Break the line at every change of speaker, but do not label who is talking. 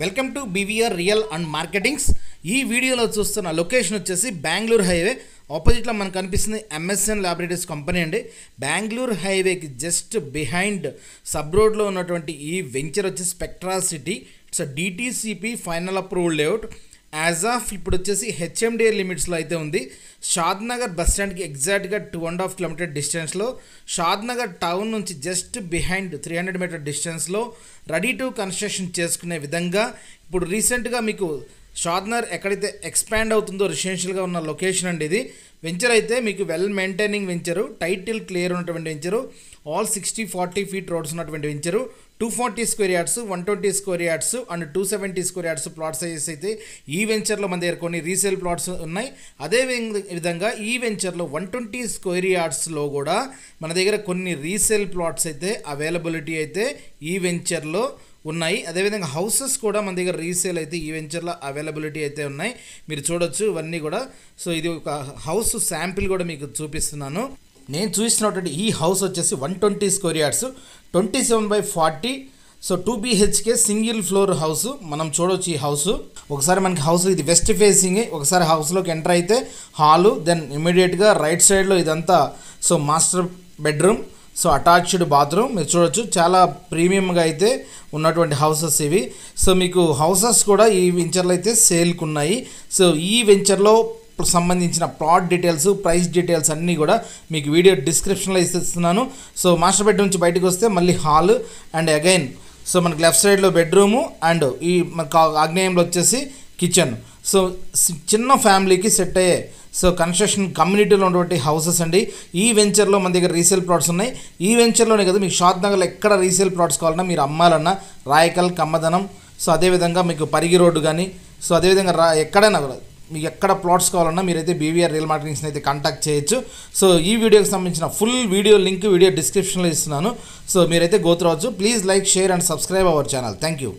Welcome to BVR real and marketings. ఈ వీడియోలో చూస్తున్న లొకేషన్ వచ్చేసి బెంగళూరు హైవే ఆపోజిట్లో మనకు కనిపిస్తుంది ఎంఎస్ఎన్ ల్యాబొరేటరీస్ కంపెనీ అండి. బెంగళూరు హైవేకి జస్ట్ బిహైండ్ సబ్ రోడ్లో ఉన్నటువంటి ఈ వెంచర్ వచ్చేసి spectra city. It's DTCP final approval layout. As of ఇప్పుడు వచ్చేసి హెచ్ఎండిఏ లిమిట్స్లో అయితే ఉంది. షాద్నగర్ బస్ స్టాండ్కి ఎగ్జాక్ట్గా 2.5 కిలోమీటర్ డిస్టెన్స్లో, షాద్నగర్ టౌన్ నుంచి జస్ట్ బిహైండ్ 300 మీటర్ డిస్టెన్స్లో రెడీ టు కన్స్ట్రక్షన్ చేసుకునే విధంగా ఇప్పుడు రీసెంట్గా మీకు షాద్నగర్ ఎక్కడైతే ఎక్స్పాండ్ అవుతుందో రెసిడెన్షియల్గా ఉన్న లొకేషన్ అండి ఇది. వెంచర్ అయితే మీకు well maintaining venture, title clear ఉన్నటువంటి వెంచరు, ఆల్ 60-40 ఫీట్ రోడ్స్ ఉన్నటువంటి venture, 240 square yards, 120 square yards and 270 square yards plot sizes అయితే ఈ వెంచర్లో మన దగ్గర కొన్ని రీసేల్ ప్లాట్స్ ఉన్నాయి. అదే విధంగా ఈ వెంచర్లో 120 స్క్వేర్ యార్డ్స్లో కూడా మన దగ్గర కొన్ని రీసేల్ ప్లాట్స్ అయితే అవైలబిలిటీ అయితే ఈ వెంచర్లో ఉన్నాయి. అదేవిధంగా హౌసెస్ కూడా మన దగ్గర రీసేల్ అయితే ఈ వెంచర్లో అవైలబిలిటీ అయితే ఉన్నాయి. మీరు చూడొచ్చు ఇవన్నీ కూడా. సో ఇది ఒక హౌస్ శాంపిల్ కూడా మీకు చూపిస్తున్నాను. నేను చూసినటువంటి ఈ హౌస్ వచ్చేసి 120 square yards, 27/40. So 2 BHK single floor house. మనం చూడవచ్చు ఈ హౌస్. ఒకసారి మనకి హౌస్ ఇది వెస్ట్ ఫేసింగ్. ఒకసారి హౌస్లోకి ఎంటర్ అయితే హాలు, దెన్ ఇమీడియట్గా రైట్ సైడ్లో ఇదంతా so master bedroom, so attached bathroom. మీరు చూడొచ్చు చాలా ప్రీమియంగా అయితే ఉన్నటువంటి హౌసెస్ ఇవి. సో మీకు హౌసెస్ కూడా ఈ వెంచర్లో అయితే సేల్కి ఉన్నాయి. సో ఈ వెంచర్లో సంబంధించిన ప్లాట్ డీటెయిల్స్, ప్రైస్ డీటెయిల్స్ అన్నీ కూడా మీకు వీడియో డిస్క్రిప్షన్లో ఇస్తున్నాను. సో మాస్టర్ బెడ్రూమ్ నుంచి బయటకు వస్తే మళ్ళీ హాల్ అండ్ అగైన్ సో మనకి లెఫ్ట్ సైడ్లో బెడ్రూము అండ్ ఈ మనకు ఆగ్నేయంలో వచ్చేసి కిచెన్. సో చిన్న ఫ్యామిలీకి సెట్ అయ్యే సో కన్స్ట్రక్షన్ కమ్యూనిటీలో ఉన్నటువంటి హౌసెస్ అండి. ఈ వెంచర్లో మన దగ్గర రీసేల్ ప్లాట్స్ ఉన్నాయి. ఈ వెంచర్లోనే కదా మీకు షాద్నగర్లో ఎక్కడ రీసేల్ ప్లాట్స్ కావాలన్నా, మీరు అమ్మాలన్నా రాయకల్, కమ్మదనం, సో అదేవిధంగా మీకు పరిగి రోడ్డు కానీ, సో అదేవిధంగా ఎక్కడైనా కూడా మీకు ఎక్కడ ప్లాట్స్ కావాలన్నా మీరైతే బీవీఆర్ రియల్ మార్కెటింగ్స్ని అయితే కాంటాక్ట్ చేయొచ్చు. సో ఈ వీడియోకి సంబంధించిన ఫుల్ వీడియో లింక్ వీడియో డిస్క్రిప్షన్లో ఇస్తున్నాను. సో మీరైతే గో త్రూ అవ్వచ్చు. Please like, share and subscribe our channel. Thank you.